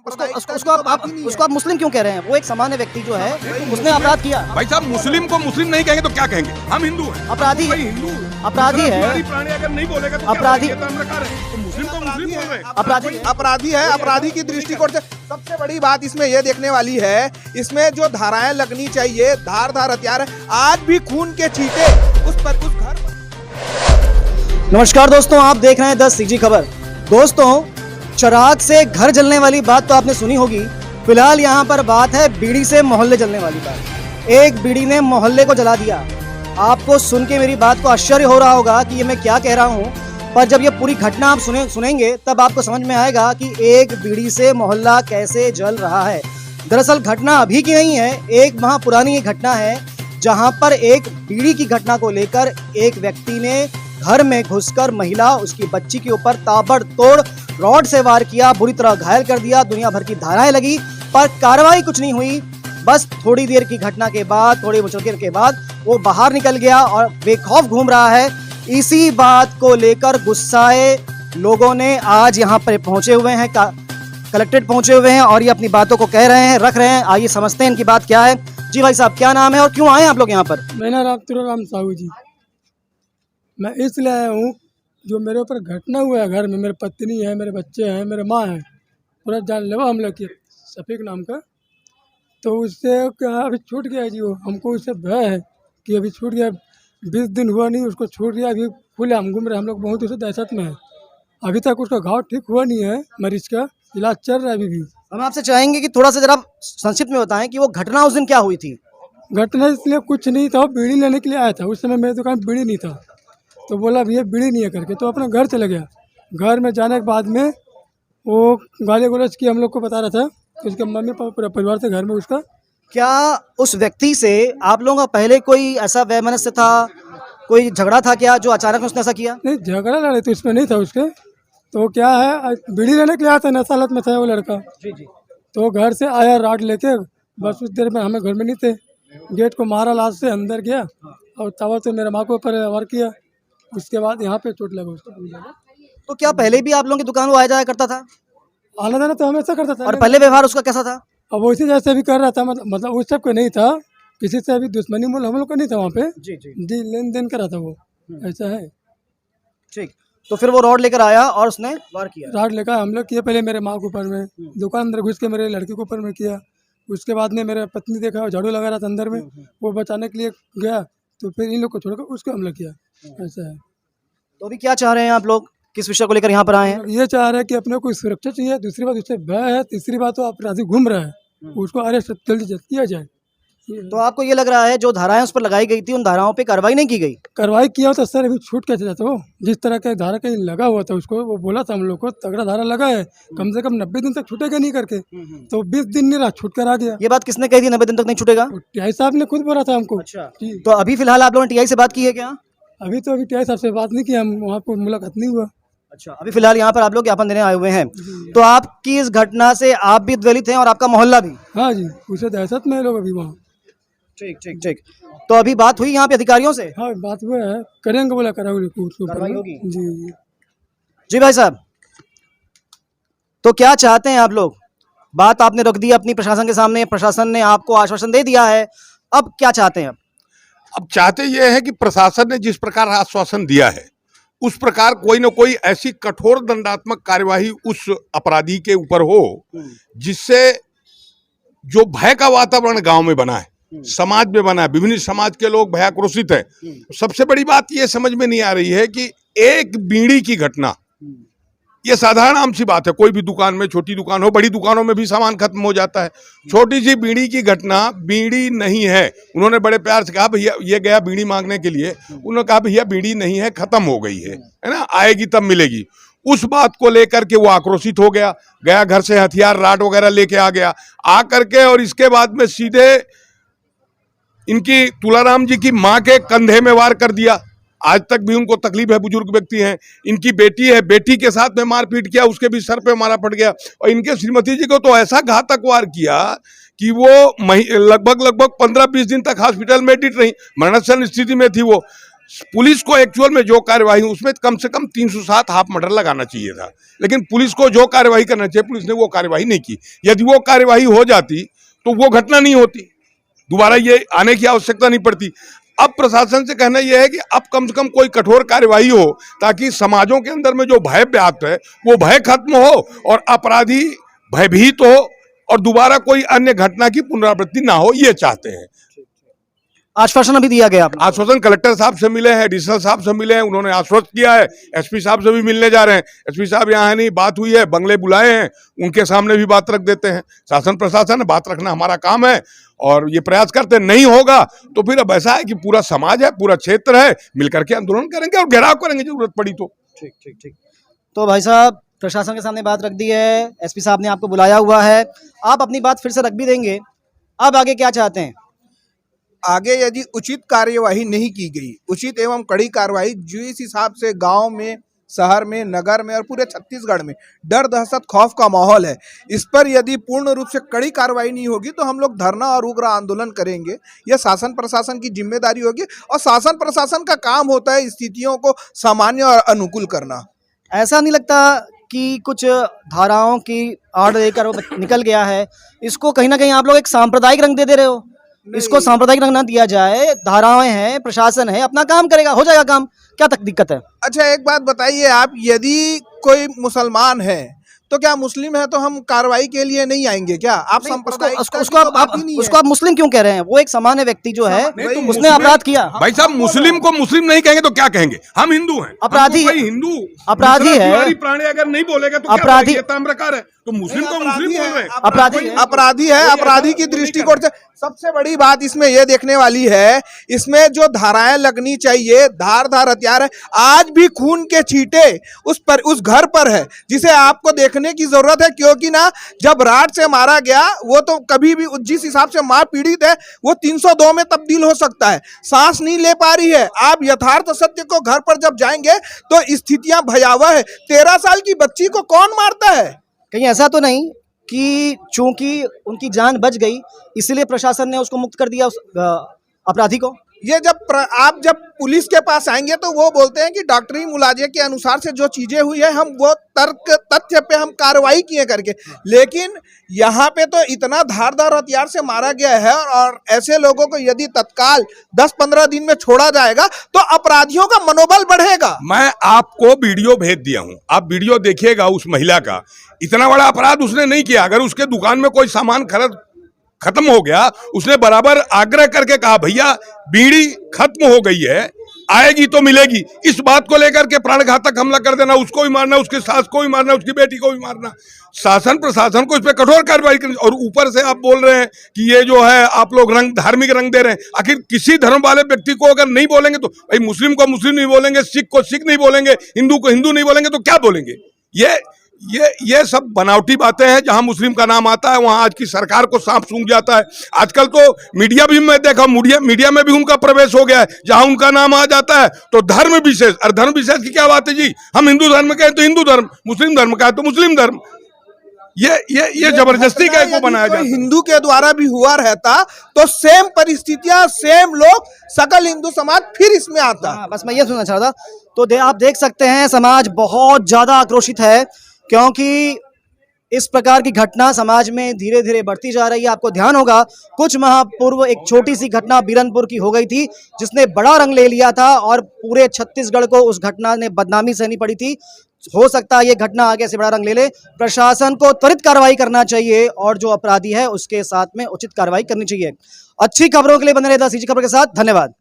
उसको आप मुस्लिम क्यों कह रहे हैं? वो एक सामान्य व्यक्ति जो है उसने अपराध किया। भाई साहब, मुस्लिम को मुस्लिम नहीं कहेंगे तो क्या कहेंगे? हम हिंदू हैं। अपराधी है, हिंदू अपराधी है, प्राणी अगर नहीं बोलेगा तो अपराधी, तो मुस्लिम को मुस्लिम बोल रहे हैं। अपराधी है। अपराधी की दृष्टिकोण से सबसे बड़ी बात इसमें यह देखने वाली है, इसमें जो धाराएं लगनी चाहिए, धार हथियार है, आज भी खून के छींटे उस घर। नमस्कार दोस्तों, आप देख रहे हैं 10 CG खबर। दोस्तों, चिराग से घर जलने वाली बात तो आपने सुनी होगी। फिलहाल यहाँ पर बात है बीड़ी से मोहल्ले जलने वाली बात। एक बीड़ी ने मोहल्ले को जला दिया। आपको सुन के मेरी बात को आश्चर्य हो रहा होगा कि ये मैं क्या कह रहा हूँ, पर जब ये पूरी घटना आप सुनेंगे तब आपको समझ में आएगा कि एक बीड़ी से मोहल्ला कैसे जल रहा है। दरअसल घटना अभी की नहीं है, एक माह पुरानी ये घटना है, जहाँ पर एक बीड़ी की घटना को लेकर एक व्यक्ति ने घर में घुसकर महिला, उसकी बच्ची के ऊपर ताबड़तोड़ रॉड से वार किया, बुरी तरह घायल कर दिया। दुनिया भर की धाराएं लगी पर कार्रवाई कुछ नहीं हुई। बस थोड़ी देर की घटना के बाद, थोड़ी मुश्किल के बाद वो बाहर निकल गया और बेखौफ घूम रहा है। इसी बात को लेकर गुस्साए लोगों ने आज यहाँ पर पहुंचे हुए हैं, कलेक्ट्रेट पहुंचे हुए हैं और ये अपनी बातों को कह रहे हैं, रख रहे हैं। आइए समझते हैं इनकी बात क्या है। जी भाई साहब, क्या नाम है और क्यों आए आप लोग यहाँ पर? मेरा नाम तुराराम साहू जी। मैं इसलिए आया हूँ, जो मेरे ऊपर घटना हुआ है घर में, मेरे पत्नी है, मेरे बच्चे हैं, मेरे माँ है, पूरा जानलेवा हमला किया शफीक नाम का। तो उससे क्या अभी छूट गया जी, वो हमको उससे भय है कि अभी छूट गया। 20 दिन हुआ नहीं, उसको छूट गया। अभी खुले हम घूम रहे, हम लोग बहुत उसे दहशत में है। अभी तक उसका घाव ठीक हुआ नहीं है, मरीज का इलाज चल रहा है अभी भी। हम आपसे चाहेंगे कि थोड़ा सा जरा संक्षिप्त में बताएं कि वो घटना उस दिन क्या हुई थी। घटना इसलिए कुछ नहीं था, वो बीड़ी लेने के लिए आया था। उस समय मेरी दुकान बीड़ी नहीं था, तो बोला भैया बीड़ी नहीं है करके, तो अपना घर चला गया। घर में जाने के बाद में वो गाली गलौज की हम लोग को बता रहा था, तो उसके मम्मी पापा पूरा परिवार थे घर में उसका। क्या उस व्यक्ति से आप लोगों का पहले कोई ऐसा वैमनस्य था, कोई झगड़ा था क्या, जो अचानक उसने ऐसा किया? नहीं, झगड़ा लड़े तो इसमें नहीं था उसके। तो क्या है, बीड़ी लेने के लिए आया था, नशा हालत में था वो लड़का। जी जी। तो घर से आया राड लेके, बस उस देर में हमें घर में नहीं थे, गेट को मारा, लाश से अंदर गया और तवा से मेरे माँ को ऊपर वार किया। उसके बाद यहाँ पे चोट लगा उसको। तो क्या पहले भी आप लोगों की दुकान वो आया जाया करता था? आना जाना तो हमेशा करता था। और पहले व्यवहार उसका कैसा था? अब वैसे जैसे भी कर रहा था, मतलब उस सब को नहीं था, किसी से अभी दुश्मनी मूल हम लोग का नहीं था वहाँ पे। जी लेन देन करा था वो, ऐसा है। ठीक, तो फिर वो रॉड लेकर आया और उसने वार किया। रॉड लेकर हम लोग किए, पहले मेरे माँ के ऊपर में, दुकान अंदर घुस के मेरे लड़के के ऊपर में किया। उसके बाद में मेरे पत्नी देखा झाड़ू लगा रहा था अंदर में, वो बचाने के लिए गया, तो फिर इन लोग को छोड़कर उसको हमला किया, ऐसा है। तो अभी क्या चाह रहे हैं आप लोग, किस विषय को लेकर यहाँ पर आए हैं? ये चाह रहे हैं कि अपने को सुरक्षा चाहिए, दूसरी बात उससे भय है, तीसरी बात तो अपराधी घूम रहा है, उसको अरेस्ट जल्दी किया जाए। तो आपको ये लग रहा है जो धाराएं उस पर लगाई गई थी, उन धाराओं पे कार्रवाई नहीं की गई? कार्रवाई किया तो सर अभी छूट कैसे जाता? वो जिस तरह का धारा कहीं लगा हुआ था उसको, वो बोला था हम लोग को तगड़ा धारा लगा है, कम से कम 90 दिन तक छूटेगा नहीं करके, तो 20 दिन नहीं रहा, छूट कर आ गया। ये बात किसने कही थी 90 दिन तक नहीं छूटेगा? टीआई साहब ने खुद बोला था हमको। अच्छा, तो अभी फिलहाल आप लोगों ने टीआई से बात की है क्या? अभी तो टीआई साहब से बात नहीं की, हम वहाँ पर मुलाकात नहीं हुआ। अच्छा, अभी फिलहाल यहाँ पर आप लोग ज्ञापन देने आए हुए हैं। तो आपकी इस घटना से आप भी द्वेलित हैं और आपका मोहल्ला भी? हाँ जी, उसे दहशत में है लोग अभी वहाँ। ठीक ठीक ठीक। तो अभी बात हुई यहाँ पे अधिकारियों से? हाँ, बात हुआ है, करेंगे, बोला कराओगे कार्रवाई होगी। जी जी भाई साहब, तो क्या चाहते हैं आप लोग? बात आपने रख दी अपनी प्रशासन के सामने, प्रशासन ने आपको आश्वासन दे दिया है, अब क्या चाहते हैं? अब चाहते ये है कि प्रशासन ने जिस प्रकार आश्वासन दिया है उस प्रकार कोई न कोई ऐसी कठोर दंडात्मक कार्यवाही उस अपराधी के ऊपर हो, जिससे जो भय का वातावरण गांव में बना है, समाज में बना है, विभिन्न समाज के लोग भयाक्रोशित हैं। सबसे बड़ी बात ये समझ में नहीं आ रही है कि एक बीड़ी की घटना, ये साधारण आम सी बात है, कोई भी दुकान में, छोटी दुकान हो, बड़ी दुकानों में भी सामान खत्म हो जाता है। छोटी सी बीड़ी की घटना, बीड़ी नहीं है, उन्होंने बड़े प्यार से कहा भैया, ये गया बीड़ी मांगने के लिए, उन्होंने कहा भैया बीड़ी नहीं है, खत्म हो गई है ना, आएगी तब मिलेगी। उस बात को लेकर के वो आक्रोशित हो गया, गया घर से हथियार राड वगैरह लेके आ गया, आ करके और इसके बाद में सीधे इनकी तुलाराम जी की माँ के कंधे में वार कर दिया। आज तक भी उनको तकलीफ है, बुजुर्ग व्यक्ति हैं, इनकी बेटी है, बेटी के साथ में मारपीट किया, उसके भी सर पे मारा पड़ गया। और इनके श्रीमती जी को तो ऐसा घातक वार किया कि वो लगभग 15-20 दिन तक हॉस्पिटल में एडमिट रही, मरणासन स्थिति में थी वो। पुलिस को एक्चुअल में जो कार्यवाही उसमें कम से कम 307 हाफ मर्डर लगाना चाहिए था, लेकिन पुलिस को जो कार्यवाही करना चाहिए पुलिस ने वो कार्यवाही नहीं की। यदि वो कार्यवाही हो जाती तो वो घटना नहीं होती, दोबारा ये आने की आवश्यकता नहीं पड़ती। अब प्रशासन से कहना यह है कि अब कम से कम कोई कठोर कार्यवाही हो ताकि समाजों के अंदर में जो भय व्याप्त है वो भय खत्म हो और अपराधी भयभीत हो और दोबारा कोई अन्य घटना की पुनरावृत्ति ना हो, ये चाहते हैं। आश्वासन अभी दिया गया आपने? आश्वासन कलेक्टर साहब से मिले हैं, एडिशनल साहब से मिले हैं, उन्होंने आश्वस्त किया है। एसपी साहब से भी मिलने जा रहे हैं। एसपी साहब यहाँ नहीं, बात हुई है, बंगले बुलाए हैं, उनके सामने भी बात रख देते हैं। शासन प्रशासन बात रखना हमारा काम है और ये प्रयास करते नहीं होगा तो फिर अब ऐसा है कि पूरा समाज है, पूरा क्षेत्र है, मिलकर के आंदोलन करेंगे और घेराव करेंगे जरूरत पड़ी तो। ठीक ठीक ठीक। तो भाई साहब प्रशासन के सामने बात रख दी है, एसपी साहब ने आपको बुलाया हुआ है, आप अपनी बात फिर से रख भी देंगे। अब आगे क्या चाहते हैं? आगे यदि उचित कार्यवाही नहीं की गई, उचित एवं कड़ी कार्रवाई जिस हिसाब से गांव में, शहर में, नगर में और पूरे छत्तीसगढ़ में डर दहशत खौफ का माहौल है, इस पर यदि पूर्ण रूप से कड़ी कार्रवाई नहीं होगी तो हम लोग धरना और उग्र आंदोलन करेंगे। यह शासन प्रशासन की जिम्मेदारी होगी और शासन प्रशासन का काम होता है स्थितियों को सामान्य और अनुकूल करना। ऐसा नहीं लगता कि कुछ धाराओं की आड़ लेकर वो निकल गया है, इसको कहीं ना कहीं आप लोग एक सांप्रदायिक रंग दे रहे हो? इसको सांप्रदायिक रंग ना दिया जाए, धाराएं हैं, प्रशासन है, अपना काम करेगा, हो जाएगा काम, क्या तक दिक्कत है? अच्छा एक बात बताइए आप, यदि कोई मुसलमान है तो क्या मुस्लिम है तो हम कार्रवाई के लिए नहीं आएंगे क्या? आप उसको आप मुस्लिम क्यों कह रहे हैं? वो एक सामान्य व्यक्ति जो है उसने अपराध किया। भाई साहब मुस्लिम को मुस्लिम नहीं कहेंगे तो क्या कहेंगे? हम हिंदू हैं, अपराधी हिंदू अपराधी है, प्राणी अगर नहीं बोलेगा तो अपराधी ताम्रकार है, तो मुस्लिम को मुस्लिम बोल रहे हैं। अपराधी है। अपराधी की दृष्टिकोण से सबसे बड़ी बात इसमें यह देखने वाली है, इसमें जो धाराएं लगनी चाहिए, धार हथियार है, आज भी खून के छींटे उस घर पर है जिसे आपको देखने की जरूरत है। क्योंकि ना जब राड से मारा गया वो तो कभी भी जिस हिसाब से मां पीड़ित है वो 302 में तब्दील हो सकता है, सांस नहीं ले पा रही है। आप यथार्थ सत्य को घर पर जब जाएंगे तो स्थितियां भयावह है। 13 साल की बच्ची को कौन मारता है? कहीं ऐसा तो नहीं कि चूंकि उनकी जान बच गई इसलिए प्रशासन ने उसको मुक्त कर दिया, उस अपराधी को? ये आप जब पुलिस के पास आएंगे तो वो बोलते हैं कि डॉक्टरी मुलाजे के अनुसार से जो चीजें हुई है हम वो तथ्य पे हम कार्रवाई किए करके, लेकिन यहाँ पे तो इतना धारदार हथियार से मारा गया है और ऐसे लोगों को यदि तत्काल 10-15 दिन में छोड़ा जाएगा तो अपराधियों का मनोबल बढ़ेगा। मैं आपको वीडियो भेज दिया हूं, आप वीडियो देखिएगा उस महिला का। इतना बड़ा अपराध उसने नहीं किया। अगर उसके दुकान में कोई सामान खत्म हो गया, उसने बराबर आग्रह करके कहा भैया बीड़ी खत्म हो गई है, आएगी तो मिलेगी। इस बात को लेकर के प्राणघातक हमला कर देना, उसको भी मारना, उसकी सास को भी मारना, उसकी बेटी को भी मारना, शासन प्रशासन को इस पर कठोर कार्रवाई करनी। और ऊपर से आप बोल रहे हैं कि ये जो है आप लोग धार्मिक रंग दे रहे हैं। आखिर किसी धर्म वाले व्यक्ति को अगर नहीं बोलेंगे तो भाई मुस्लिम को मुस्लिम नहीं बोलेंगे, सिख को सिख नहीं बोलेंगे, हिंदू को हिंदू नहीं बोलेंगे तो क्या बोलेंगे? ये सब बनावटी बातें हैं। जहां मुस्लिम का नाम आता है वहां आज की सरकार को सांप सूंघ जाता है। आजकल तो मीडिया भी मैं देखा, मीडिया में भी उनका प्रवेश हो गया है। जहां उनका नाम आ जाता है तो धर्म विशेष, और धर्म विशेष की क्या बात है जी? हम हिंदू धर्म कहें तो हिंदू धर्म, मुस्लिम धर्म कहें तो मुस्लिम धर्म। ये जबरदस्ती का को बनाया जाता है। हिंदू के द्वारा भी हुआ रहता तो सेम परिस्थितियां, सेम लोग, सकल हिंदू समाज फिर इसमें आता। बस मैं ये सुनना चाह रहा था। तो आप देख सकते हैं समाज बहुत ज्यादा आक्रोशित है क्योंकि इस प्रकार की घटना समाज में धीरे धीरे बढ़ती जा रही है। आपको ध्यान होगा कुछ माह पूर्व एक छोटी सी घटना बीरनपुर की हो गई थी जिसने बड़ा रंग ले लिया था और पूरे छत्तीसगढ़ को उस घटना ने बदनामी सहनी पड़ी थी। हो सकता है ये घटना आगे से बड़ा रंग ले ले। प्रशासन को त्वरित कार्रवाई करना चाहिए और जो अपराधी है उसके साथ में उचित कार्रवाई करनी चाहिए। अच्छी खबरों के लिए बने रहिए द सीजी खबर के साथ। धन्यवाद।